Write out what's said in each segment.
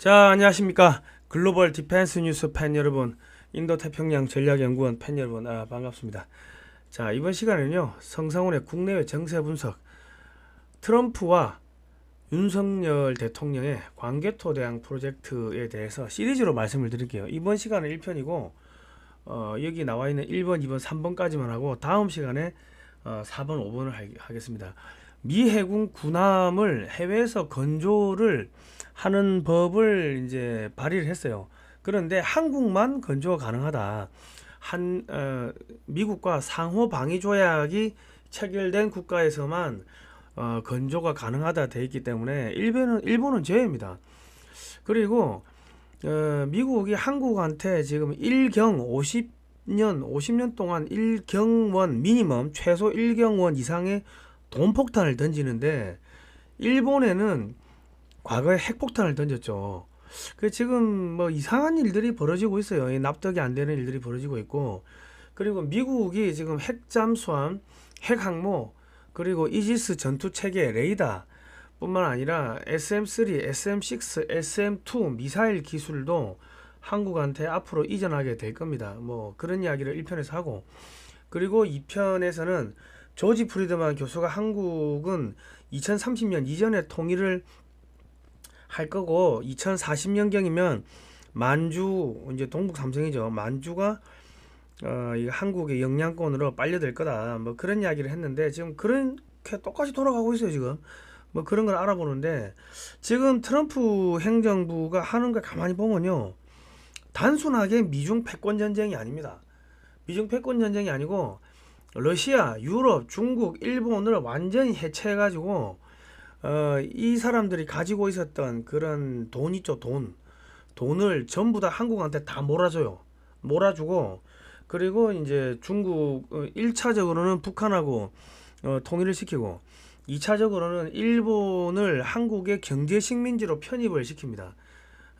자, 안녕하십니까. 글로벌 디펜스 뉴스 팬 여러분, 인도태평양 전략연구원 팬 여러분, 반갑습니다. 자, 이번 시간에는요, 성상훈의 국내외 정세 분석, 트럼프와 윤석열 대통령의 광개토 대항 프로젝트에 대해서 시리즈로 말씀을 드릴게요. 이번 시간은 1편이고, 여기 나와 있는 1번, 2번, 3번까지만 하고, 다음 시간에 4번, 5번을 하겠습니다. 미 해군 군함을 해외에서 건조를 하는 법을 이제 발의를 했어요. 그런데 한국만 건조가 가능하다. 미국과 상호 방위 조약이 체결된 국가에서만 건조가 가능하다 돼 있기 때문에 일본은 제외입니다. 그리고 미국이 한국한테 지금 50년 동안 1경원 미니멈 최소 1경원 이상의 돈폭탄을 던지는데 일본에는 과거에 핵폭탄을 던졌죠. 그 지금 뭐 이상한 일들이 벌어지고 있어요. 납득이 안 되는 일들이 벌어지고 있고, 그리고 미국이 지금 핵잠수함, 핵항모, 그리고 이지스 전투 체계 레이더 뿐만 아니라 SM3, SM6, SM2 미사일 기술도 한국한테 앞으로 이전하게 될 겁니다. 뭐 그런 이야기를 1편에서 하고, 그리고 2편에서는 조지 프리드만 교수가 한국은 2030년 이전에 통일을 할 거고 2040년경이면 만주, 이제 동북 삼성이죠. 만주가 이 한국의 영향권으로 빨려들 거다. 뭐 그런 이야기를 했는데 지금 그렇게 똑같이 돌아가고 있어요. 지금 뭐 그런 걸 알아보는데, 지금 트럼프 행정부가 하는 걸 가만히 보면요, 단순하게 미중 패권 전쟁이 아닙니다. 미중 패권 전쟁이 아니고 러시아, 유럽, 중국, 일본을 완전히 해체해가지고 이 사람들이 가지고 있었던 그런 돈 있죠, 돈을 전부 다 한국한테 다 몰아주고, 그리고 이제 중국 1차적으로는 북한하고 통일을 시키고, 2차적으로는 일본을 한국의 경제 식민지로 편입을 시킵니다.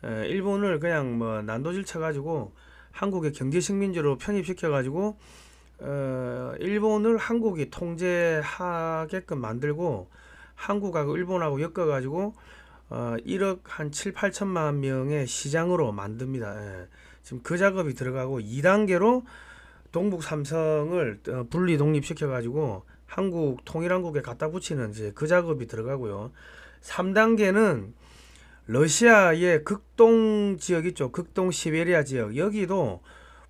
일본을 그냥 뭐 난도질 쳐가지고 한국의 경제 식민지로 편입시켜가지고 일본을 한국이 통제하게끔 만들고, 한국하고 일본하고 엮어가지고 1억 한 7, 8천만 명의 시장으로 만듭니다. 지금 그 작업이 들어가고, 2단계로 동북 삼성을 분리 독립시켜가지고 한국 통일한국에 갖다 붙이는 이제 그 작업이 들어가고요. 3단계는 러시아의 극동 지역 있죠. 극동 시베리아 지역, 여기도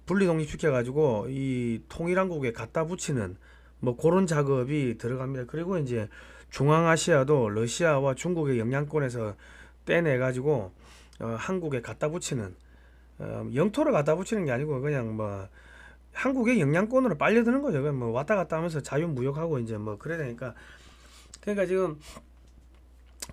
분리 독립시켜가지고 이 통일한국에 갖다 붙이는 뭐 그런 작업이 들어갑니다. 그리고 이제 중앙아시아도 러시아와 중국의 영향권에서 떼내가지고 한국에 갖다 붙이는, 영토를 갖다 붙이는 게 아니고 그냥 뭐 한국의 영향권으로 빨려드는 거죠. 그냥 뭐 왔다 갔다 하면서 자유무역하고 이제 뭐 그래야 되니까. 그러니까 지금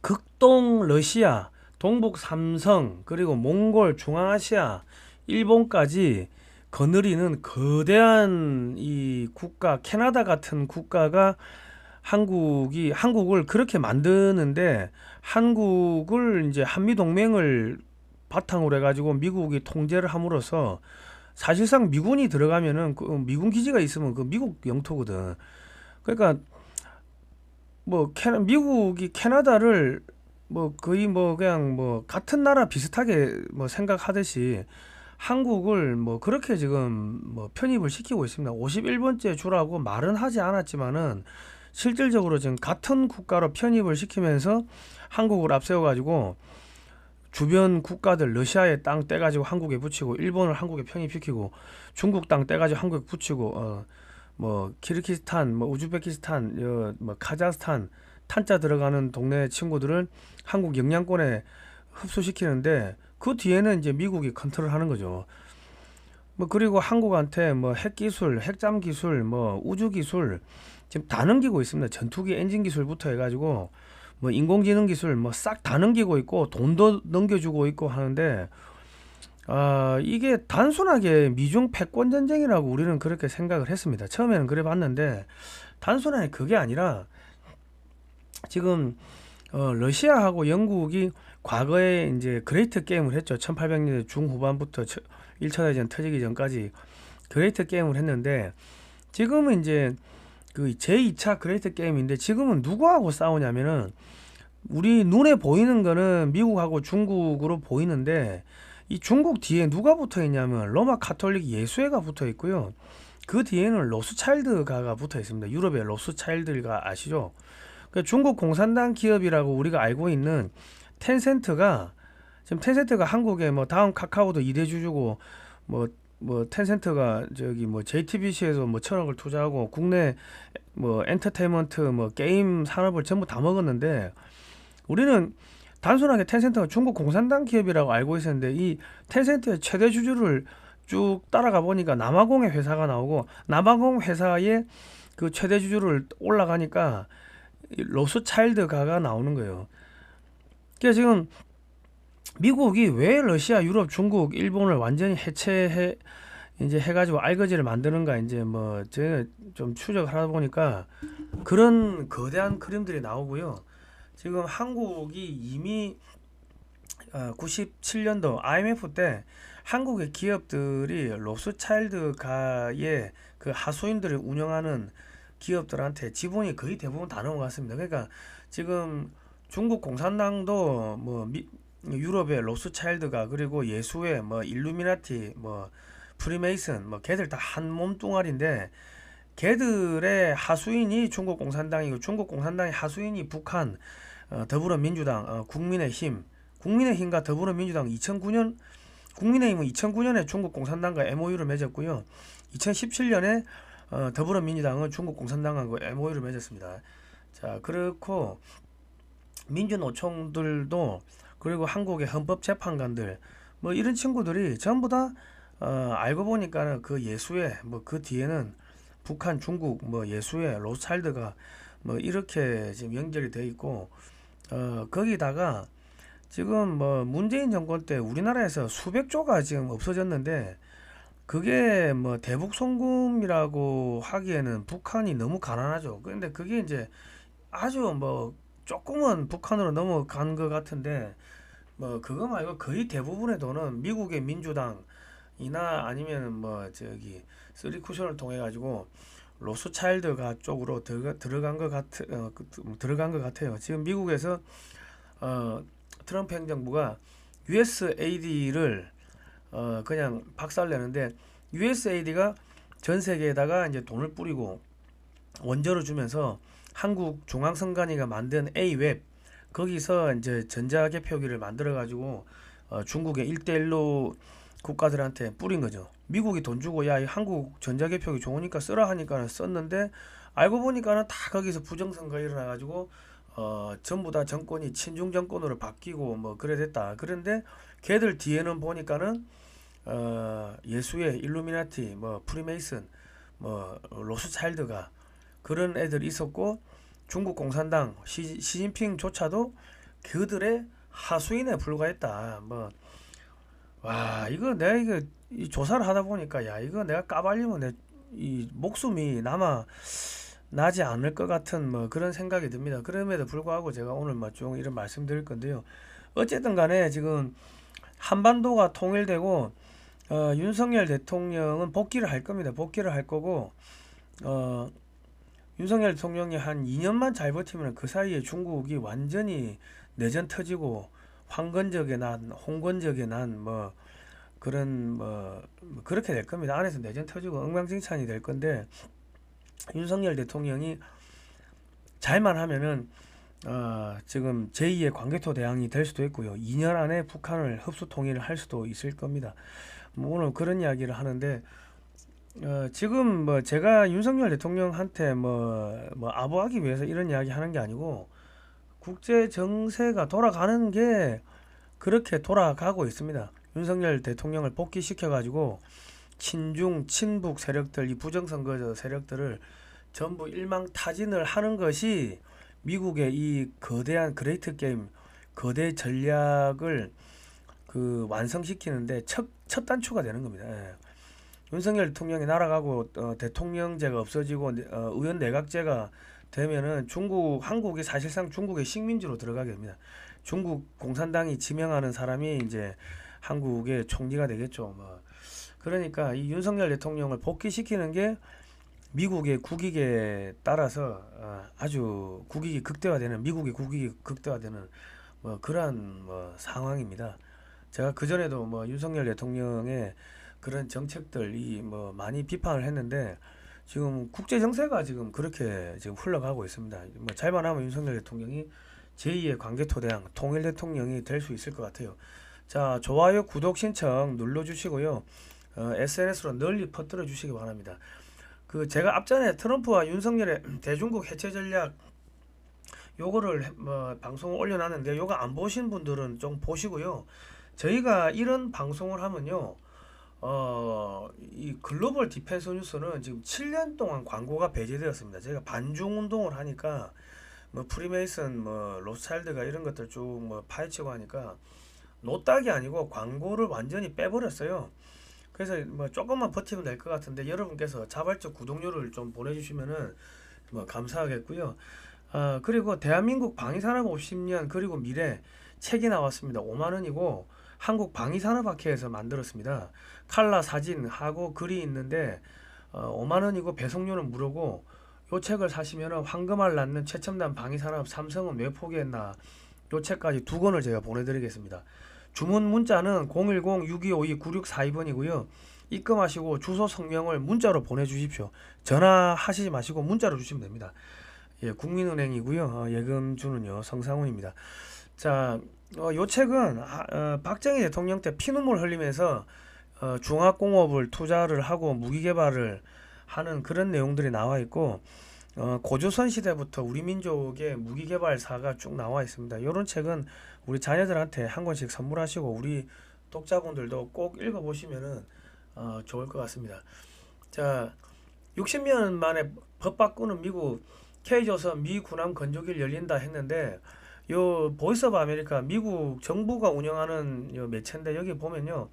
극동 러시아, 동북 삼성, 그리고 몽골, 중앙아시아, 일본까지 거느리는 거대한 이 국가, 캐나다 같은 국가가 한국을 그렇게 만드는데, 한국을 이제 한미동맹을 바탕으로 해가지고 미국이 통제를 함으로써 사실상 미군이 들어가면은 그 미군 기지가 있으면 그 미국 영토거든. 그러니까 뭐 미국이 캐나다를 뭐 거의 뭐 그냥 뭐 같은 나라 비슷하게 뭐 생각하듯이 한국을 뭐 그렇게 지금 뭐 편입을 시키고 있습니다. 51번째 주라고 말은 하지 않았지만은 실질적으로 지금 같은 국가로 편입을 시키면서 한국을 앞세워가지고 주변 국가들, 러시아의 땅 떼가지고 한국에 붙이고, 일본을 한국에 편입시키고, 중국 땅 떼가지고 한국에 붙이고, 뭐 키르기스탄, 뭐 우즈베키스탄, 뭐 카자흐스탄 탄자 들어가는 동네 친구들을 한국 영향권에 흡수시키는데, 그 뒤에는 이제 미국이 컨트롤하는 거죠. 뭐 그리고 한국한테 뭐 핵기술, 핵잠 기술, 뭐 우주 기술 지금 다 넘기고 있습니다. 전투기 엔진 기술부터 해가지고 뭐 인공지능 기술 뭐 싹 다 넘기고 있고, 돈도 넘겨주고 있고 하는데, 이게 단순하게 미중 패권 전쟁이라고 우리는 그렇게 생각을 했습니다. 처음에는 그래 봤는데, 단순하게 그게 아니라 지금 러시아하고 영국이 과거에 이제 그레이트 게임을 했죠. 1800년대 중후반부터 1차 대전 터지기 전까지 그레이트 게임을 했는데, 지금은 이제 그 제2차 그레이트 게임인데, 지금은 누구하고 싸우냐면은 우리 눈에 보이는 거는 미국하고 중국으로 보이는데 이 중국 뒤에 누가 붙어 있냐면 로마 카톨릭 예수회가 붙어 있고요. 그 뒤에는 로스차일드가가 붙어 있습니다. 유럽의 로스차일드가 아시죠? 그 중국 공산당 기업이라고 우리가 알고 있는 텐센트가 지금 텐센트가 한국에 뭐 다음 카카오도 2대주주고 뭐 텐센트가 저기 뭐 JTBC에서 뭐 천억을 투자하고 국내 뭐 엔터테인먼트 뭐 게임 산업을 전부 다 먹었는데 우리는 단순하게 텐센트가 중국 공산당 기업이라고 알고 있었는데 이 텐센트의 최대 주주를 쭉 따라가 보니까 남아공의 회사가 나오고 남아공 회사의 그 최대 주주를 올라가니까 로스차일드가가 나오는 거예요. 그러니까 지금 미국이 왜 러시아, 유럽, 중국, 일본을 완전히 해체해 이제 해가지고 알거지를 만드는가 이제 뭐 제가 좀 추적을 하다 보니까 그런 거대한 그림들이 나오고요. 지금 한국이 이미 97년도 IMF 때 한국의 기업들이 로스차일드가의 그 하수인들을 운영하는 기업들한테 지분이 거의 대부분 다 넘어갔습니다. 그러니까 지금 중국 공산당도 뭐 유럽의 로스차일드가 그리고 예수의 뭐 일루미나티 뭐 프리메이슨 뭐 걔들 다 한 몸뚱아리인데 걔들의 하수인이 중국 공산당이고 중국 공산당의 하수인이 북한 더불어민주당 국민의힘과 더불어민주당 2009년 국민의힘은 2009년에 중국 공산당과 MOU를 맺었고요. 2017년에 더불어민주당은 중국 공산당하고 MOU를 맺었습니다. 자, 그렇고 민주노총들도 그리고 한국의 헌법재판관들 뭐 이런 친구들이 전부 다 알고 보니까는 그 예수의 뭐 그 뒤에는 북한, 중국, 뭐 예수의 로스차일드가 뭐 이렇게 지금 연결이 돼 있고 거기다가 지금 뭐 문재인 정권 때 우리나라에서 수백 조가 지금 없어졌는데 그게 뭐 대북 송금이라고 하기에는 북한이 너무 가난하죠. 그런데 그게 이제 아주 뭐 조금은 북한으로 넘어간 것 같은데 뭐 그거 말고 거의 대부분의 돈은 미국의 민주당이나 아니면 뭐 저기 쓰리 쿠션을 통해 가지고 로스차일드가 쪽으로 들어간 것 같아요. 지금 미국에서 트럼프 행정부가 USAID를 그냥 박살내는데 USAID가 전 세계에다가 이제 돈을 뿌리고 원조를 주면서 한국 중앙선관위가 만든 A웹 거기서 이제 전자개표기를 만들어 가지고 중국의 1대1로 국가들한테 뿌린 거죠. 미국이 돈 주고 야, 이 한국 전자개표기 좋으니까 쓰라 하니까 썼는데 알고 보니까는 다 거기서 부정선거 일어나 가지고 전부 다 정권이 친중 정권으로 바뀌고 뭐 그래 됐다. 그런데 걔들 뒤에는 보니까는 예수의 일루미나티, 뭐 프리메이슨, 뭐 로스차일드가 그런 애들이 있었고 중국 공산당 시진핑조차도 그들의 하수인에 불과했다. 뭐 와 이거 내가 이거 이 조사를 하다 보니까 야 이거 내가 까발리면 내 이 목숨이 나지 않을 것 같은 뭐 그런 생각이 듭니다. 그럼에도 불구하고 제가 오늘 좀 이런 말씀드릴 건데요. 어쨌든 간에 지금 한반도가 통일되고 윤석열 대통령은 복귀를 할 겁니다. 복귀를 할 거고 윤석열 대통령이 한 2년만 잘 버티면 그 사이에 중국이 완전히 내전 터지고 황건적에 난 홍건적에 난 뭐 그런 뭐 그렇게 될 겁니다. 안에서 내전 터지고 엉망진창이 될 건데 윤석열 대통령이 잘만 하면은 지금 제2의 광개토 대왕이 될 수도 있고요. 2년 안에 북한을 흡수 통일을 할 수도 있을 겁니다. 뭐 오늘 그런 이야기를 하는데 지금 뭐 제가 윤석열 대통령한테 뭐 아부하기 위해서 이런 이야기 하는 게 아니고 국제 정세가 돌아가는 게 그렇게 돌아가고 있습니다. 윤석열 대통령을 복귀시켜 가지고 친중 친북 세력들 이 부정선거적 세력들을 전부 일망타진을 하는 것이 미국의 이 거대한 그레이트 게임 거대 전략을 그 완성시키는데 첫 단추가 되는 겁니다. 예. 윤석열 대통령이 날아가고 대통령제가 없어지고 의원 내각제가 되면은 한국이 사실상 중국의 식민지로 들어가게 됩니다. 중국 공산당이 지명하는 사람이 이제 한국의 총리가 되겠죠. 뭐 그러니까 이 윤석열 대통령을 복귀시키는 게 미국의 국익에 따라서 아주 국익이 극대화되는 미국의 국익이 극대화되는 뭐 그러한 뭐 상황입니다. 제가 그전에도 뭐 윤석열 대통령의 그런 정책들이 뭐 많이 비판을 했는데 지금 국제 정세가 지금 그렇게 지금 흘러가고 있습니다. 뭐 잘만 하면 윤석열 대통령이 제2의 광개토대왕 통일 대통령이 될 수 있을 것 같아요. 자, 좋아요, 구독 신청 눌러주시고요. SNS로 널리 퍼뜨려 주시기 바랍니다. 그 제가 앞전에 트럼프와 윤석열의 대중국 해체 전략 요거를 뭐 방송을 올려놨는데 요거 안 보신 분들은 좀 보시고요. 저희가 이런 방송을 하면요. 이 글로벌 디펜스 뉴스는 지금 7년 동안 광고가 배제되었습니다. 제가 반중 운동을 하니까 뭐 프리메이슨 뭐 로스차일드가 이런 것들 쭉 뭐 파헤치고 하니까 노딱이 아니고 광고를 완전히 빼버렸어요. 그래서 뭐 조금만 버티면 될 것 같은데 여러분께서 자발적 구독료를 좀 보내주시면은 뭐 감사하겠고요. 그리고 대한민국 방위산업 50년 그리고 미래 책이 나왔습니다. 5만 원이고 한국 방위산업학회에서 만들었습니다. 칼라 사진하고 글이 있는데 5만 원이고 배송료는 무료고 요 책을 사시면은 황금알 낳는 최첨단 방위산업 삼성은 왜 포기했나 요 책까지 두 권을 제가 보내드리겠습니다. 주문 문자는 010-6252-9642번이고요. 입금하시고 주소 성명을 문자로 보내주십시오. 전화하시지 마시고 문자로 주시면 됩니다. 예, 국민은행이고요. 예금주는요 성상훈입니다. 자, 요 책은 박정희 대통령 때 피눈물 흘리면서 중화공업을 투자를 하고 무기 개발을 하는 그런 내용들이 나와 있고 고조선 시대부터 우리 민족의 무기 개발사가 쭉 나와 있습니다. 이런 책은 우리 자녀들한테 한 권씩 선물하시고 우리 독자분들도 꼭 읽어보시면은 좋을 것 같습니다. 자, 60년 만에 법 바꾸는 미국 K조선 미 군함 건조기를 열린다 했는데 요 보이스 오브 아메리카 미국 정부가 운영하는 요 매체인데 여기 보면요.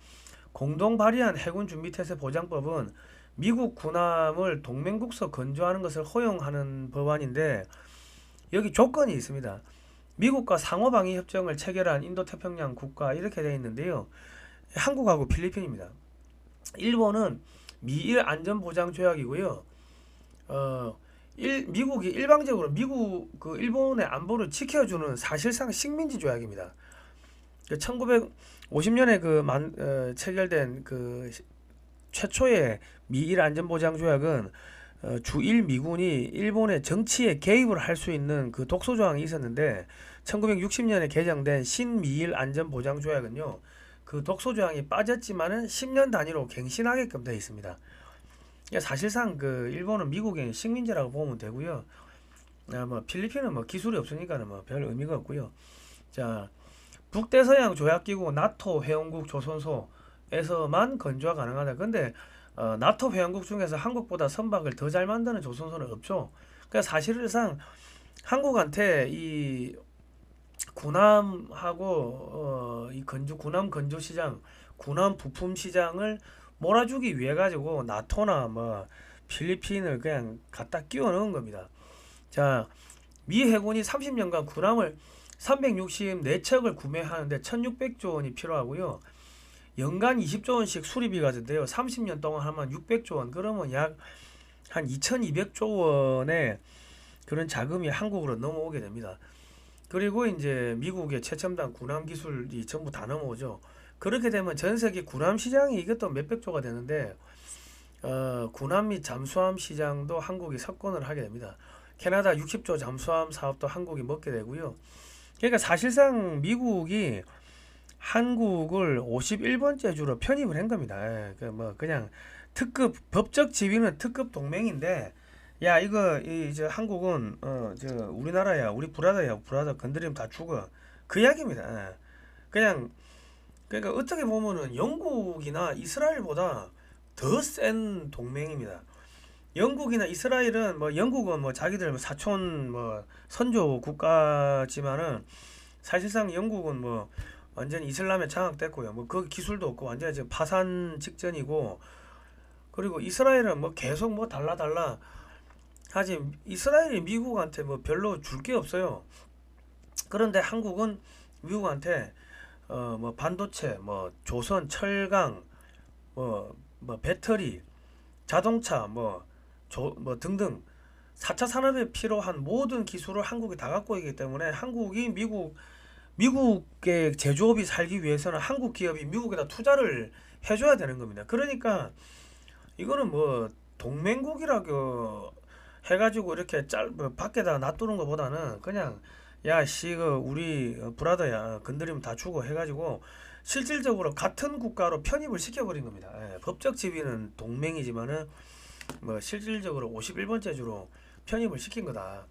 공동 발의한 해군 준비 태세 보장법은 미국 군함을 동맹국서 건조하는 것을 허용하는 법안인데 여기 조건이 있습니다. 미국과 상호방위 협정을 체결한 인도태평양 국가 이렇게 되어 있는데요. 한국하고 필리핀입니다. 일본은 미일 안전보장조약이고요. 미국이 일방적으로 일본의 안보를 지켜주는 사실상 식민지 조약입니다. 1950년에 체결된 최초의 미일 안전보장조약은 주일 미군이 일본의 정치에 개입을 할 수 있는 그 독소조항이 있었는데 1960년에 개정된 신미일 안전보장조약은요 그 독소조항이 빠졌지만은 10년 단위로 갱신하게끔 되어 있습니다. 사실상 일본은 미국의 식민지라고 보면 되고요. 뭐 필리핀은 뭐 기술이 없으니까는 뭐 별 의미가 없고요. 자, 북대서양 조약기구 나토 회원국 조선소에서만 건조가 가능하다. 근데 나토 회원국 중에서 한국보다 선박을 더 잘 만드는 조선소는 없죠. 그러니까 사실상 한국한테 이 군함하고 이 군함 건조 시장, 군함 부품 시장을 몰아주기 위해 가지고 나토나 뭐 필리핀을 그냥 갖다 끼워 넣은 겁니다. 자, 미 해군이 30년간 군함을 364척을 구매하는데 1600조 원이 필요하고요. 연간 20조 원씩 수리비가 드는데요. 30년 동안 하면 600조 원, 그러면 약 한 2200조 원의 그런 자금이 한국으로 넘어오게 됩니다. 그리고 이제 미국의 최첨단 군함 기술이 전부 다 넘어오죠. 그렇게 되면 전 세계 군함 시장이 이것도 몇백조가 되는데 군함 및 잠수함 시장도 한국이 석권을 하게 됩니다. 캐나다 60조 잠수함 사업도 한국이 먹게 되고요. 그러니까 사실상 미국이 한국을 51번째 주로 편입을 한 겁니다. 그냥 특급 법적 지위는 특급 동맹인데 야 이제 한국은 우리나라야 우리 브라더 건드리면 다 죽어 그 이야기입니다. 그러니까 어떻게 보면은 영국이나 이스라엘보다 더 센 동맹입니다. 영국이나 이스라엘은 영국은 자기들 사촌 선조 국가지만은 사실상 영국은 완전 이슬람에 장악됐고요. 그 기술도 없고 완전히 지금 파산 직전이고, 그리고 이스라엘은 계속 달라 하지 이스라엘이 미국한테 별로 줄 게 없어요. 그런데 한국은 미국한테 반도체, 조선, 철강, 배터리, 자동차, 뭐 등등 4차 산업에 필요한 모든 기술을 한국이 다 갖고 있기 때문에 한국이 미국의 제조업이 살기 위해서는 한국 기업이 미국에다 투자를 해줘야 되는 겁니다. 그러니까 이거는 뭐 동맹국이라고 해가지고 이렇게 뭐 밖에다가 놔두는 것보다는 그냥 야, 씨, 우리 브라더야, 건드리면 다 죽어 해가지고 실질적으로 같은 국가로 편입을 시켜버린 겁니다. 예, 법적 지위는 동맹이지만은 뭐 실질적으로 51번째 주로 편입을 시킨 거다.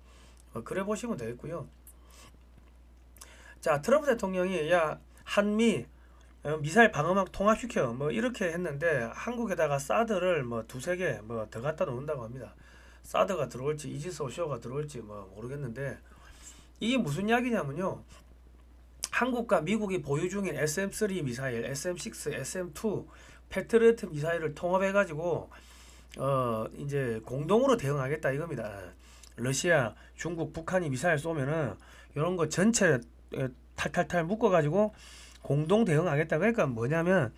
그래 보시면 되겠고요. 자, 트럼프 대통령이 야, 한미 미사일 방어막 통합시켜 뭐 이렇게 했는데 한국에다가 사드를 뭐 두세 개 뭐 더 갖다 놓는다고 합니다. 사드가 들어올지 이지스 오쇼가 들어올지 뭐 모르겠는데 이게 무슨 이야기냐면요. 한국과 미국이 보유 중인 SM-3 미사일, SM-6, SM-2 패트리어트 미사일을 통합해가지고 이제 공동으로 대응하겠다 이겁니다. 러시아, 중국, 북한이 미사일 쏘면은 이런 거 전체 탈탈탈 묶어가지고 공동 대응하겠다. 그러니까 뭐냐면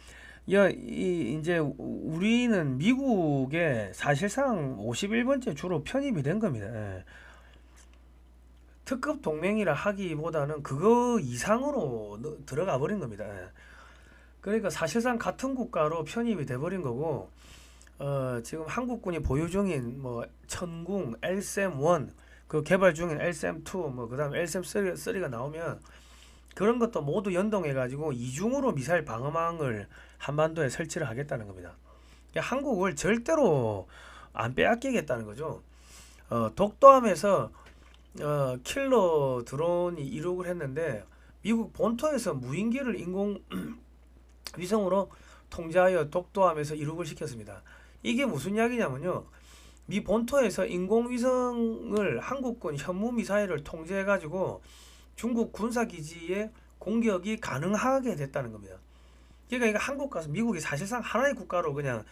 이제 우리는 미국에 사실상 51번째 주로 편입이 된 겁니다. 예. 특급 동맹이라 하기보다는 그거 이상으로 들어가 버린 겁니다. 예. 그러니까 사실상 같은 국가로 편입이 돼 버린 거고 지금 한국군이 보유 중인 뭐 천궁, LSAM-1 그 개발 중인 LSAM-2 뭐 그다음 LSAM-3가 나오면 그런 것도 모두 연동해 가지고 이중으로 미사일 방어망을 한반도에 설치를 하겠다는 겁니다. 그러니까 한국을 절대로 안 빼앗기겠다는 거죠. 독도함에서 킬러 드론이 이륙을 했는데 미국 본토에서 무인기를 인공 위성으로 통제하여 독도함에서 이륙을 시켰습니다. 이게 무슨 이야기냐면요. 미 본토에서 인공위성을 한국군 현무 미사일을 통제해 가지고 중국 군사기지에 공격이 가능하게 됐다는 겁니다. 그러니까 한국과 미국이 사실상 하나의 국가로 그냥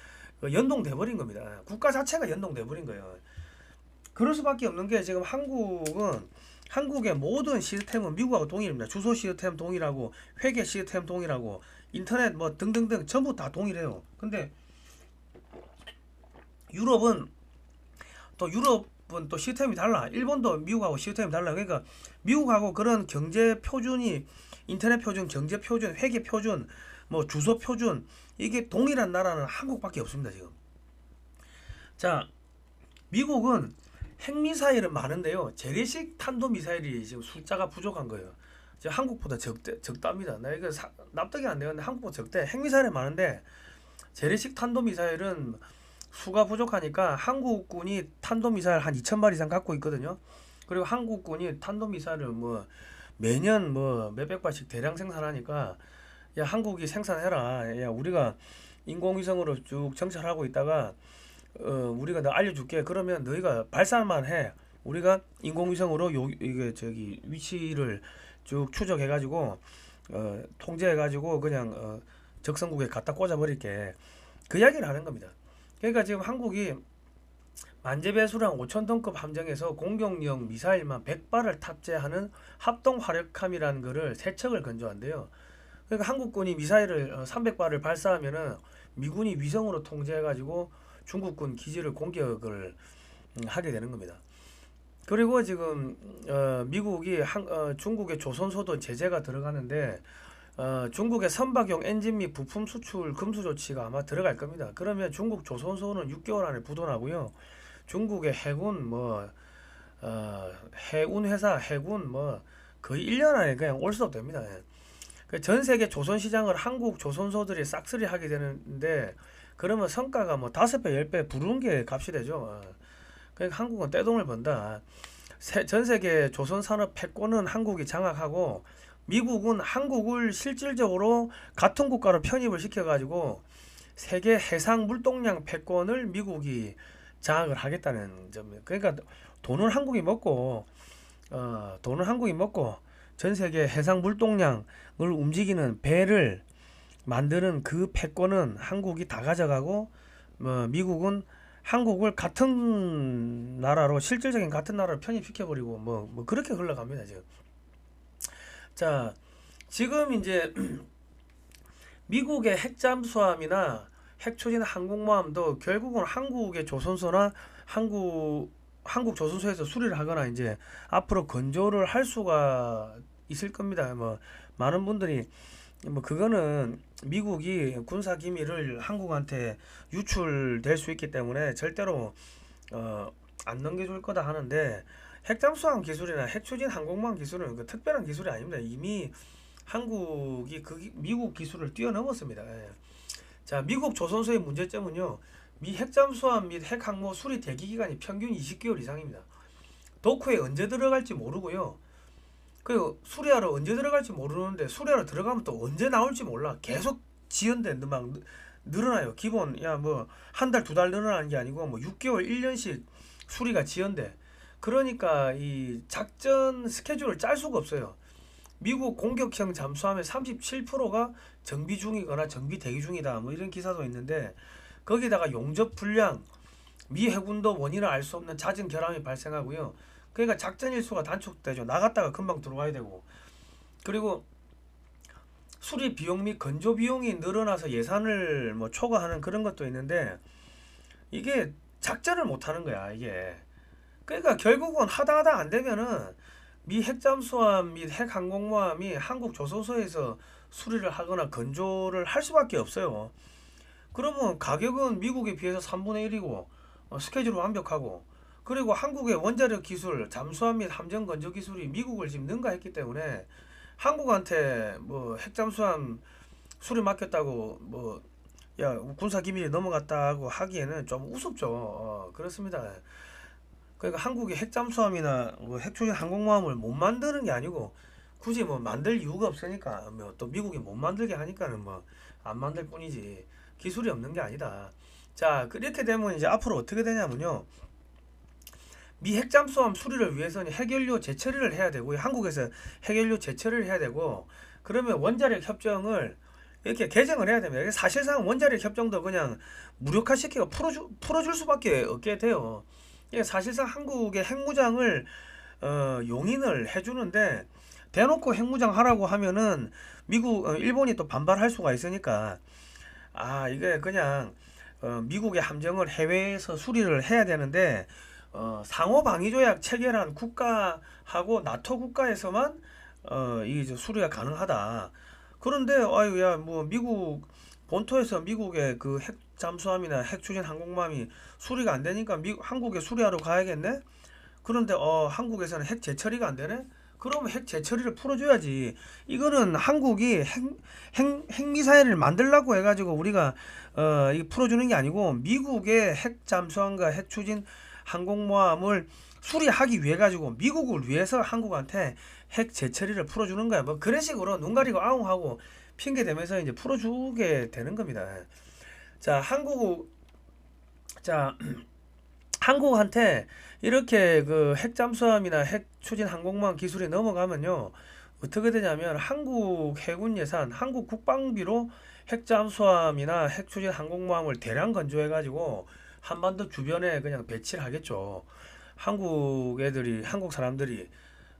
연동돼 버린 겁니다. 국가 자체가 연동돼 버린 거예요. 그럴 수밖에 없는 게 지금 한국의 모든 시스템은 미국하고 동일합니다. 주소 시스템 동일하고 회계 시스템 동일하고 인터넷 뭐 등등등 전부 다 동일해요. 근데 유럽은 또 시스템이 달라. 일본도 미국하고 시스템이 달라. 그러니까 미국하고 그런 경제 표준이 인터넷 표준, 경제 표준, 회계 표준, 뭐 주소 표준 이게 동일한 나라는 한국밖에 없습니다, 지금. 자, 미국은 핵미사일은 많은데요. 재래식 탄도미사일이 지금 숫자가 부족한 거예요. 지금 한국보다 적답니다. 나 이거 납득이 안 되는데 한국보다 적대. 핵미사일은 많은데 재래식 탄도미사일은 수가 부족하니까 한국군이 탄도미사일 한 2,000발 이상 갖고 있거든요. 그리고 한국군이 탄도미사일을 뭐 매년 뭐 몇백 발씩 대량 생산하니까 야, 한국이 생산해라. 야, 우리가 인공위성으로 쭉 정찰하고 있다가 우리가 너 알려줄게. 그러면 너희가 발사만 해. 우리가 인공위성으로 이게 저기 위치를 쭉 추적해가지고 통제해가지고 그냥 적성국에 갖다 꽂아버릴게. 그 이야기를 하는 겁니다. 그러니까 지금 한국이 만재배수랑 5,000톤급 함정에서 공격용 미사일만 100발을 탑재하는 합동화력함이라는 거를 3척을 건조한대요. 그러니까 한국군이 미사일을 300발을 발사하면은 미군이 위성으로 통제해가지고 중국군 기지를 공격을 하게 되는 겁니다. 그리고 지금 미국이 중국의 조선소도 제재가 들어가는데 중국의 선박용 엔진 및 부품 수출 금수 조치가 아마 들어갈 겁니다. 그러면 중국 조선소는 6개월 안에 부도나고요. 중국의 해군 해운 회사 해군 거의 1년 안에 그냥 올수록 됩니다. 전 세계 조선 시장을 한국 조선소들이 싹쓸이 하게 되는데 그러면 성과가 5배, 10배 부르는 게 값이 되죠. 그러니까 한국은 떼돈을 번다. 전 세계 조선 산업 패권은 한국이 장악하고 미국은 한국을 실질적으로 같은 국가로 편입을 시켜가지고 세계 해상 물동량 패권을 미국이 장악을 하겠다는 점이에요. 그러니까 돈은 한국이 먹고 전 세계 해상 물동량을 움직이는 배를 만드는 그 패권은 한국이 다 가져가고 미국은 한국을 같은 나라로 실질적인 같은 나라로 편입시켜버리고 뭐 그렇게 흘러갑니다 지금. 자, 지금 이제 미국의 핵잠수함이나 핵추진 항공모함도 결국은 한국의 조선소나 한국 조선소에서 수리를 하거나 이제 앞으로 건조를 할 수가 있을 겁니다. 뭐 많은 분들이 뭐 그거는 미국이 군사 기밀을 한국한테 유출될 수 있기 때문에 절대로 안 넘겨줄 거다 하는데, 핵잠수함 기술이나 핵추진 항공모함 기술은 그 특별한 기술이 아닙니다. 이미 한국이 미국 기술을 뛰어넘었습니다. 예. 자, 미국 조선소의 문제점은요, 미 핵잠수함 및 핵항모 수리 대기 기간이 평균 20개월 이상입니다. 도크에 언제 들어갈지 모르고요. 그리고 수리하러 언제 들어갈지 모르는데 수리하러 들어가면 또 언제 나올지 몰라. 계속 지연돼 막 늘어나요. 기본 야 뭐 한 달 두 달 늘어나는 게 아니고 뭐 6개월 1년씩 수리가 지연돼. 그러니까 이 작전 스케줄을 짤 수가 없어요. 미국 공격형 잠수함의 37%가 정비 중이거나 정비 대기 중이다, 뭐 이런 기사도 있는데, 거기다가 용접 불량, 미 해군도 원인을 알 수 없는 잦은 결함이 발생하고요. 그러니까 작전 일수가 단축되죠. 나갔다가 금방 들어와야 되고, 그리고 수리 비용 및 건조 비용이 늘어나서 예산을 뭐 초과하는 그런 것도 있는데, 이게 작전을 못 하는 거야 이게. 그러니까 결국은 하다 안 되면은 미 핵잠수함 및 핵항공모함이 한국 조선소에서 수리를 하거나 건조를 할 수밖에 없어요. 그러면 가격은 미국에 비해서 3분의 1이고 스케줄은 완벽하고, 그리고 한국의 원자력 기술, 잠수함 및 함정 건조 기술이 미국을 지금 능가했기 때문에 한국한테 뭐 핵잠수함 수리 맡겼다고 뭐 야 군사 기밀이 넘어갔다고 하기에는 좀 우습죠. 그렇습니다. 그러니까 한국이 핵잠수함이나 뭐 핵추진 항공모함을 못 만드는 게 아니고, 굳이 뭐 만들 이유가 없으니까, 뭐 또 미국이 못 만들게 하니까는 뭐 안 만들 뿐이지 기술이 없는 게 아니다. 자, 그렇게 되면 이제 앞으로 어떻게 되냐면요, 미 핵잠수함 수리를 위해서는 핵연료 재처리를 해야 되고, 한국에서 핵연료 재처리를 해야 되고, 그러면 원자력 협정을 이렇게 개정을 해야 됩니다. 사실상 원자력 협정도 그냥 무력화시키고 풀어줄 수밖에 없게 돼요. 이게 사실상 한국의 핵무장을 용인을 해주는데, 대놓고 핵무장 하라고 하면은 일본이 또 반발할 수가 있으니까, 이게 그냥 미국의 함정을 해외에서 수리를 해야 되는데, 상호방위조약 체결한 국가하고 나토 국가에서만 이 수리가 가능하다. 그런데 아유야 뭐 미국 본토에서 미국의 그 핵 잠수함이나 핵추진 항공모함이 수리가 안 되니까 한국에 수리하러 가야겠네. 그런데 한국에서는 핵 재처리가 안 되네. 그러면 핵 재처리를 풀어줘야지. 이거는 한국이 핵미사일을 만들라고 해가지고 우리가 이 풀어주는 게 아니고, 미국의 핵 잠수함과 핵 추진 항공모함을 수리하기 위해 가지고 미국을 위해서 한국한테 핵 재처리를 풀어주는 거야. 뭐 그런 식으로 눈 가리고 아웅하고 핑계 대면서 이제 풀어주게 되는 겁니다. 자, 한국한테 이렇게 그 핵잠수함이나 핵추진 항공모함 기술이 넘어가면요, 어떻게 되냐면 한국 해군 예산, 한국 국방비로 핵잠수함이나 핵추진 항공모함을 대량 건조해 가지고 한반도 주변에 그냥 배치를 하겠죠. 한국 사람들이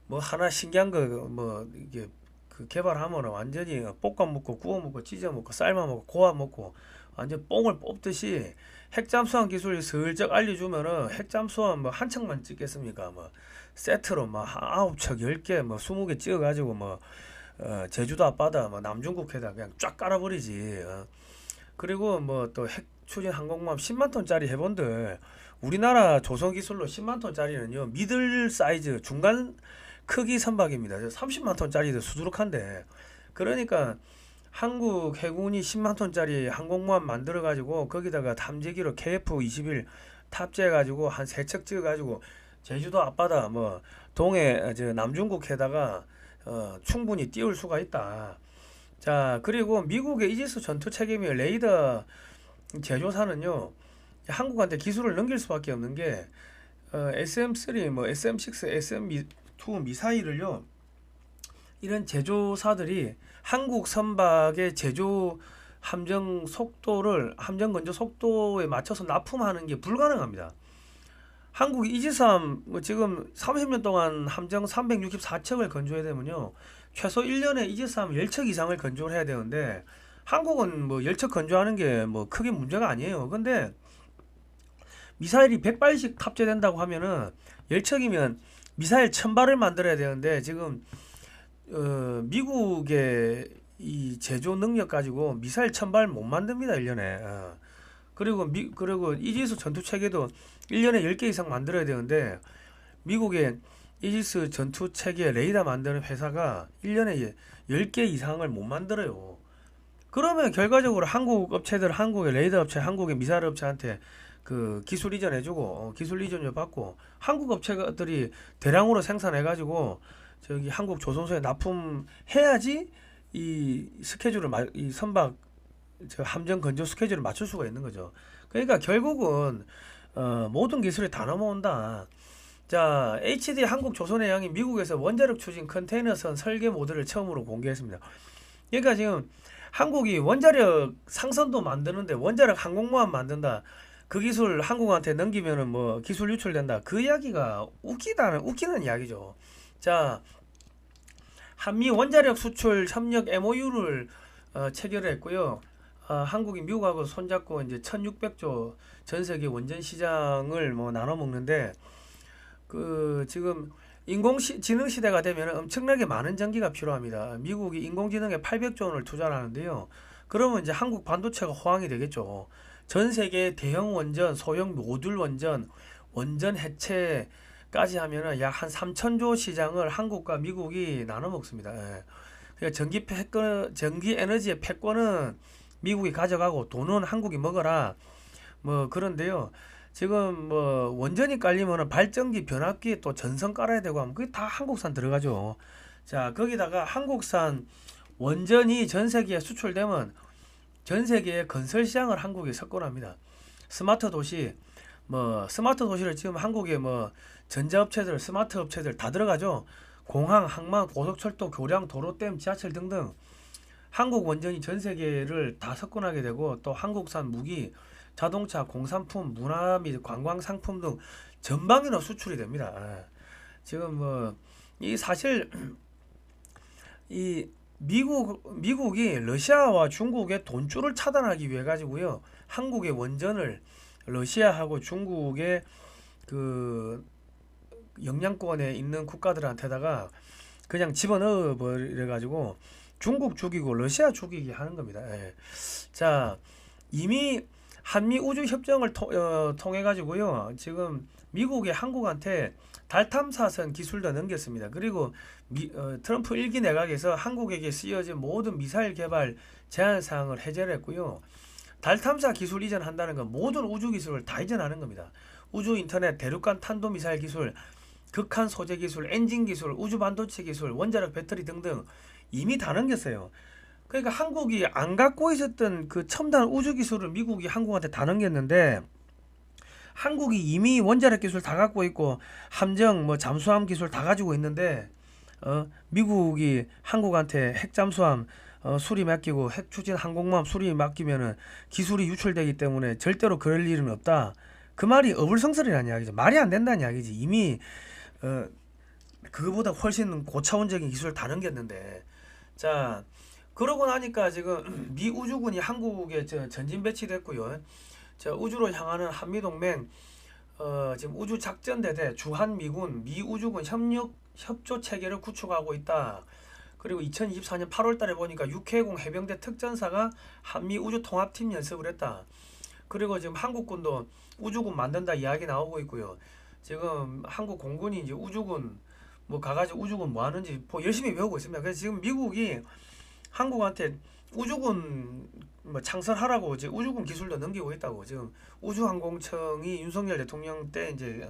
뭐 하나 신기한 거 뭐 이게 그 개발하면 완전히 볶아 먹고 구워 먹고 찢어 먹고 삶아 먹고 고아 먹고 완전 뽕을 뽑듯이 핵잠수함 기술이 슬쩍 알려주면은 핵잠수함 뭐 한 척만 찍겠습니까? 뭐 세트로 뭐 9척 10개 뭐 20개 찍어가지고 뭐 제주도 앞바다 뭐 남중국해다 그냥 쫙 깔아버리지. 그리고 뭐 또 핵추진 항공모함 10만 톤짜리 해본들, 우리나라 조선 기술로 10만 톤짜리는요 미들 사이즈 중간 크기 선박입니다. 30만 톤짜리도 수두룩한데, 그러니까 한국 해군이 10만 톤짜리 항공모함 만들어 가지고 거기다가 탐지기로 KF-21 탑재해 가지고 한 3척 찍어 가지고 제주도 앞바다 뭐 동해 남중국해다가 충분히 띄울 수가 있다. 자, 그리고 미국의 이지스 전투 체계미 레이더 제조사는요 한국한테 기술을 넘길 수밖에 없는 게, SM3 뭐 SM6 SM2 미사일을요, 이런 제조사들이 한국 선박의 제조 함정 건조 속도에 맞춰서 납품하는 게 불가능합니다. 한국 이지삼 뭐 지금 30년 동안 함정 364척을 건조해야 되면요, 최소 1년에 이지삼 10척 이상을 건조를 해야 되는데, 한국은 뭐 열척 건조하는 게 뭐 크게 문제가 아니에요. 근데 미사일이 100발씩 탑재된다고 하면은 열척이면 미사일 1000발을 만들어야 되는데 지금 미국의 이 제조 능력 가지고 미사일 1000발 못 만듭니다, 1년에. 그리고 이지스 전투 체계도 1년에 10개 이상 만들어야 되는데 미국의 이지스 전투 체계 레이더 만드는 회사가 1년에 10개 이상을 못 만들어요. 그러면 결과적으로 한국 업체들, 한국의 레이더 업체, 한국의 미사일 업체한테 그 기술 이전해주고 기술 이전료 받고 한국 업체들이 대량으로 생산해가지고 저기 한국 조선소에 납품해야지 이 이 선박 저 함정 건조 스케줄을 맞출 수가 있는 거죠. 그러니까 결국은 모든 기술이 다 넘어온다. 자, HD 한국조선해양이 미국에서 원자력 추진 컨테이너선 설계 모델을 처음으로 공개했습니다. 그러니까 지금 한국이 원자력 상선도 만드는데 원자력 항공모함 만든다. 그 기술 한국한테 넘기면은 뭐 기술 유출된다. 그 이야기가 웃기는 이야기죠. 자, 한미 원자력 수출 협력 MOU를 체결했고요. 한국이 미국하고 손잡고 이제 1600조 전 세계 원전 시장을 뭐 나눠 먹는데 그 지금 인공지능 시대가 되면 엄청나게 많은 전기가 필요합니다. 미국이 인공지능에 800조 원을 투자를 하는데요. 그러면 이제 한국 반도체가 호황이 되겠죠. 전 세계 대형 원전, 소형 모듈 원전, 원전 해체까지 하면은 약 한 3천조 시장을 한국과 미국이 나눠 먹습니다. 예. 그러니까 전기 에너지의 패권은 미국이 가져가고 돈은 한국이 먹어라. 뭐 그런데요. 지금 뭐 원전이 깔리면은 발전기, 변압기 또 전선 깔아야 되고 하면 그게 다 한국산 들어가죠. 자, 거기다가 한국산 원전이 전 세계에 수출되면 전 세계의 건설 시장을 한국이 석권합니다. 스마트 도시, 뭐 스마트 도시를 지금 한국의 뭐 전자업체들, 스마트 업체들 다 들어가죠. 공항, 항만, 고속철도, 교량, 도로댐, 지하철 등등 한국 원전이 전 세계를 다 석권하게 되고 또 한국산 무기, 자동차, 공산품, 문화 및 관광 상품 등 전방위로 수출이 됩니다. 지금 뭐 이 사실 이 미국이 러시아와 중국의 돈줄을 차단하기 위해 가지고요. 한국의 원전을 러시아하고 중국의 그 영향권에 있는 국가들한테다가 그냥 집어넣어 버려 가지고 중국 죽이고 러시아 죽이기 하는 겁니다. 예. 자, 이미 한미 우주 협정을 통해 가지고요. 지금 미국이 한국한테 달 탐사선 기술도 넘겼습니다. 그리고 트럼프 1기 내각에서 한국에게 쓰여진 모든 미사일 개발 제한 사항을 해제를 했고요. 달 탐사 기술 이전한다는 건 모든 우주 기술을 다 이전하는 겁니다. 우주 인터넷, 대륙간 탄도 미사일 기술, 극한 소재 기술, 엔진 기술, 우주 반도체 기술, 원자력 배터리 등등 이미 다 넘겼어요. 그러니까 한국이 안 갖고 있었던 그 첨단 우주 기술을 미국이 한국한테 다 넘겼는데 한국이 이미 원자력 기술 다 갖고 있고 함정 뭐 잠수함 기술 다 가지고 있는데 미국이 한국한테 핵 잠수함 수리 맡기고 핵 추진 항공모함 수리 맡기면은 기술이 유출되기 때문에 절대로 그럴 일은 없다. 그 말이 어불성설이라는 이야기죠. 말이 안 된다는 이야기지. 이미 그거보다 훨씬 고차원적인 기술을 다 넘겼는데 자 그러고 나니까 지금 미 우주군이 한국에 전진 배치됐고요. 저 우주로 향하는 한미동맹 지금 우주작전대대 주한미군 미 우주군 협조 체계를 구축하고 있다. 그리고 2024년 8월 달에 보니까 육해공 해병대 특전사가 한미 우주통합팀 연습을 했다. 그리고 지금 한국군도 우주군 만든다 이야기 나오고 있고요. 지금 한국 공군이 이제 우주군 뭐 가가지고 우주군 뭐 하는지 열심히 배우고 있습니다. 그래서 지금 미국이 한국한테 우주군 뭐 창설하라고 이제 우주군 기술도 넘기고 있다고. 지금 우주항공청이 윤석열 대통령 때 이제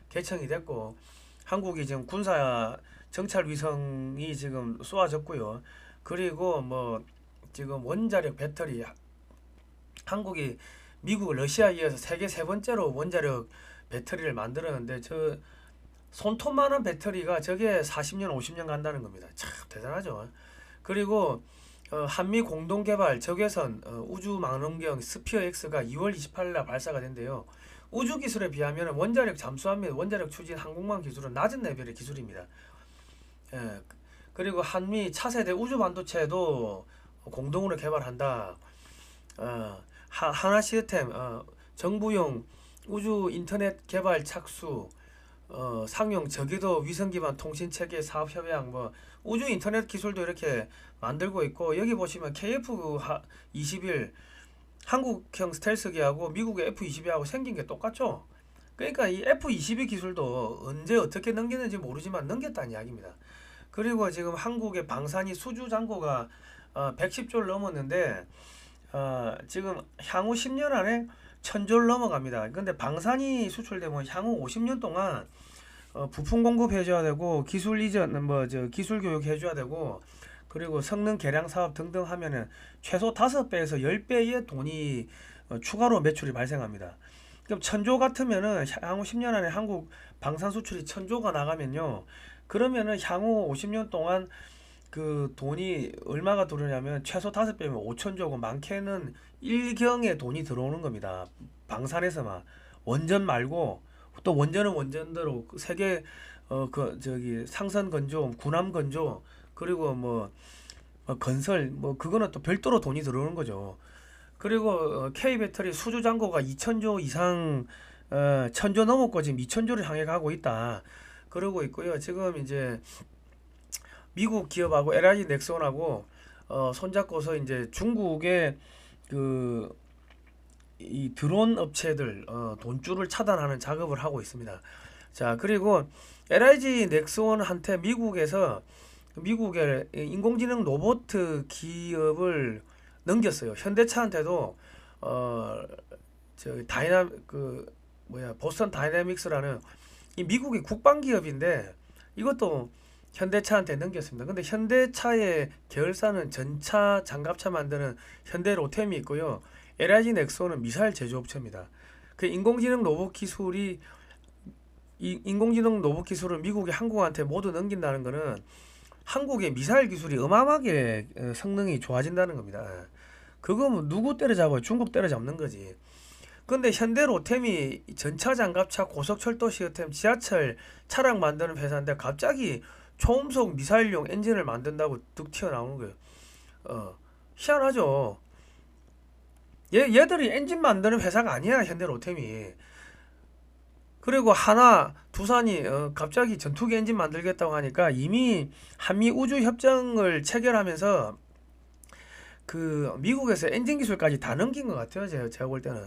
개청이 됐고 한국이 지금 군사 정찰 위성이 지금 쏘아졌고요. 그리고 뭐 지금 원자력 배터리 한국이 미국 러시아에 이어서 세계 세 번째로 원자력 배터리를 만들었는데 저 손톱만한 배터리가 저게 40년 50년 간다는 겁니다. 참 대단하죠. 그리고 한미 공동개발 적외선 우주망원경 스피어 X가 2월 28일 날 발사가 된대요. 우주 기술에 비하면 원자력 잠수함 및 원자력 추진 항공모함 기술은 낮은 레벨의 기술입니다. 그리고 한미 차세대 우주 반도체도 공동으로 개발한다. 하나 시스템, 정부용 우주 인터넷 개발 착수, 상용 저궤도 위성 기반 통신 체계 사업 협약, 뭐 우주 인터넷 기술도 이렇게 만들고 있고, 여기 보시면 KF-21 한국형 스텔스기하고 미국의 F-22하고 생긴 게 똑같죠. 그러니까 이 F-22 기술도 언제 어떻게 넘겼는지 모르지만 넘겼다는 이야기입니다. 그리고 지금 한국의 방산이 수주 잔고가 110조를 넘었는데, 지금 향후 10년 안에 1000조를 넘어갑니다. 근데 방산이 수출되면 향후 50년 동안 부품 공급해줘야 되고, 기술 이전, 기술 교육 해줘야 되고, 그리고 성능 개량 사업 등등 하면은 최소 5배에서 10배의 돈이 추가로 매출이 발생합니다. 그럼 1000조 같으면은 향후 10년 안에 한국 방산 수출이 1000조가 나가면요. 그러면은 향후 50년 동안 그 돈이 얼마가 들어오냐면 최소 5배면 5000조고, 많게는 1경의 돈이 들어오는 겁니다. 방산에서만. 원전 말고, 또 원전은 원전대로 세계 상선 건조, 군함 건조, 그리고 건설, 그거는 또 별도로 돈이 들어오는 거죠. 그리고 K 배터리 수주 잔고가 2000조 이상, 1000조 넘었고 지금 2000조를 향해 가고 있다. 그러고 있고요. 지금 이제 미국 기업하고 LG 넥슨하고 손잡고서 이제 중국의 이 드론 업체들 돈줄을 차단하는 작업을 하고 있습니다. 자, 그리고 LG 넥슨한테 미국의 인공지능 로봇 기업을 넘겼어요. 현대차한테도 보스턴 다이내믹스라는 이 미국의 국방 기업인데, 이것도 현대차한테 넘겼습니다. 근데 현대차의 계열사는 전차, 장갑차 만드는 현대 로템이 있고요. LG 넥슨은 미사일 제조업체입니다. 그 인공지능 로봇 기술을 미국이 한국한테 모두 넘긴다는 것은 한국의 미사일 기술이 어마어마하게 성능이 좋아진다는 겁니다. 그거 누구 때려잡아요? 중국 때려잡는 거지. 근데 현대 로템이 전차, 장갑차, 고속철도 시스템, 지하철, 차량 만드는 회사인데 갑자기 초음속 미사일용 엔진을 만든다고 뚝 튀어나오는 거예요. 희한하죠. 얘들이 엔진 만드는 회사가 아니야, 현대 로템이. 그리고 두산이 갑자기 전투기 엔진 만들겠다고 하니까 이미 한미 우주 협정을 체결하면서 그 미국에서 엔진 기술까지 다 넘긴 것 같아요. 제가 볼 때는.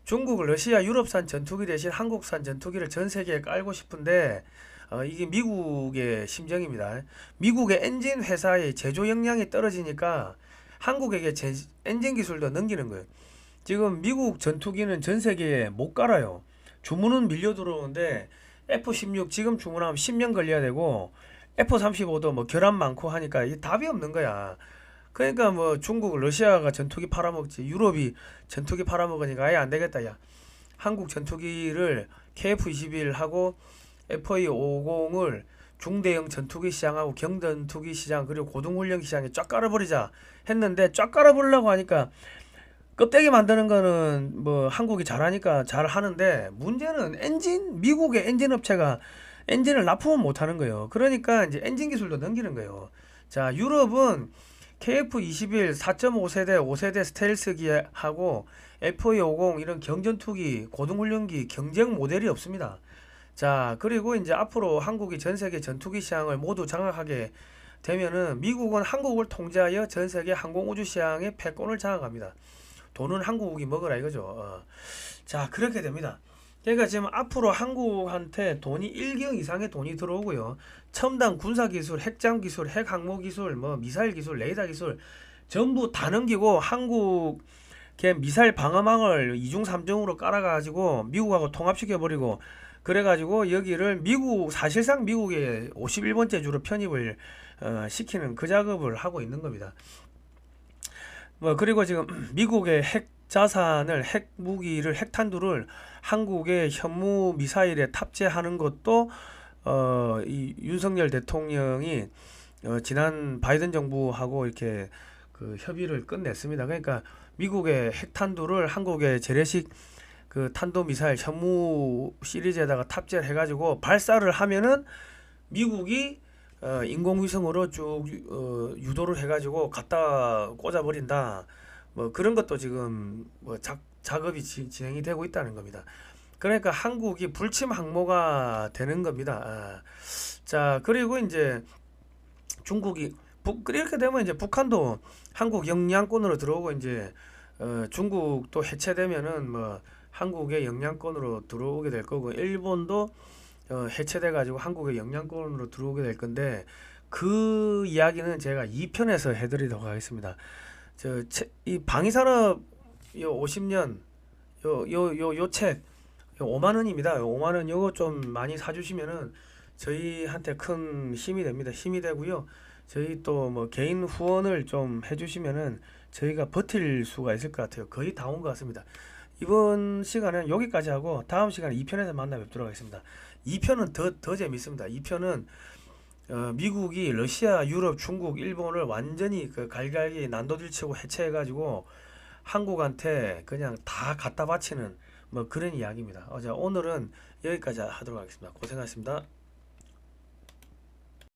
중국, 러시아, 유럽산 전투기 대신 한국산 전투기를 전 세계에 깔고 싶은데, 이게 미국의 심정입니다. 미국의 엔진 회사의 제조 역량이 떨어지니까 한국에게 엔진 기술도 넘기는 거예요. 지금 미국 전투기는 전 세계에 못 깔아요. 주문은 밀려 들어오는데 F-16 지금 주문하면 10년 걸려야 되고, F-35도 결함 많고 하니까 이게 답이 없는 거야. 그러니까 중국, 러시아가 전투기 팔아먹지, 유럽이 전투기 팔아먹으니까 아예 안 되겠다. 야, 한국 전투기를 KF-21하고 FA-50을 중대형 전투기 시장하고 경전투기 시장, 그리고 고등훈련 시장에 쫙 깔아버리자 했는데, 쫙 깔아버리려고 하니까 껍데기 만드는 거는 한국이 잘하니까 잘 하는데, 문제는 미국의 엔진 업체가 엔진을 납품을 못 하는 거예요. 그러니까 이제 엔진 기술도 넘기는 거예요. 자, 유럽은 KF-21 4.5세대, 5세대 스텔스기하고 FA-50 이런 경전투기, 고등훈련기 경쟁 모델이 없습니다. 자, 그리고 이제 앞으로 한국이 전 세계 전투기 시장을 모두 장악하게 되면은 미국은 한국을 통제하여 전 세계 항공우주 시장의 패권을 장악합니다. 돈은 한국이 먹으라 이거죠. 자, 그렇게 됩니다. 그러니까 지금 앞으로 한국한테 돈이 1경 이상의 돈이 들어오고요. 첨단 군사기술, 핵잠기술, 핵항모기술, 미사일 기술, 레이더 기술 전부 다 넘기고, 한국의 미사일 방어망을 2중 3중으로 깔아가지고 미국하고 통합시켜버리고, 그래가지고 여기를 사실상 미국의 51번째 주로 편입을 시키는 그 작업을 하고 있는 겁니다. 그리고 지금 미국의 핵 자산을, 핵 무기를, 핵탄두를 한국의 현무 미사일에 탑재하는 것도 이 윤석열 대통령이 지난 바이든 정부하고 이렇게 그 협의를 끝냈습니다. 그러니까 미국의 핵탄두를 한국의 재래식 그 탄도미사일 현무 시리즈에다가 탑재를 해가지고 발사를 하면은 미국이 인공위성으로 쭉 유도를 해가지고 갖다 꽂아버린다. 뭐 그런 것도 지금 뭐 작업이 진행이 되고 있다는 겁니다. 그러니까 한국이 불침 항모가 되는 겁니다. 자, 그리고 이제 중국이 이렇게 되면 이제 북한도 한국 영향권으로 들어오고 이제 중국도 해체되면은 뭐 한국의 영향권으로 들어오게 될 거고 일본도 해체돼 가지고 한국의 영향권으로 들어오게 될 건데 그 이야기는 제가 2편에서 해드리도록 하겠습니다. 이 방위산업 요 50년 요 책 5만 원입니다. 5만 원 요거 좀 많이 사주시면은 저희한테 큰 힘이 됩니다. 힘이 되고요. 저희 또 뭐 개인 후원을 좀 해주시면은 저희가 버틸 수가 있을 것 같아요. 거의 다 온 것 같습니다. 이번 시간은 여기까지 하고 다음 시간에 2편에서 만나 뵙도록 하겠습니다. 2편은 더 재밌습니다. 2편은 미국이 러시아, 유럽, 중국, 일본을 완전히 그 갈갈기 난도질치고 해체해가지고 한국한테 그냥 다 갖다 바치는 뭐 그런 이야기입니다. 오늘은 여기까지 하도록 하겠습니다. 고생하셨습니다.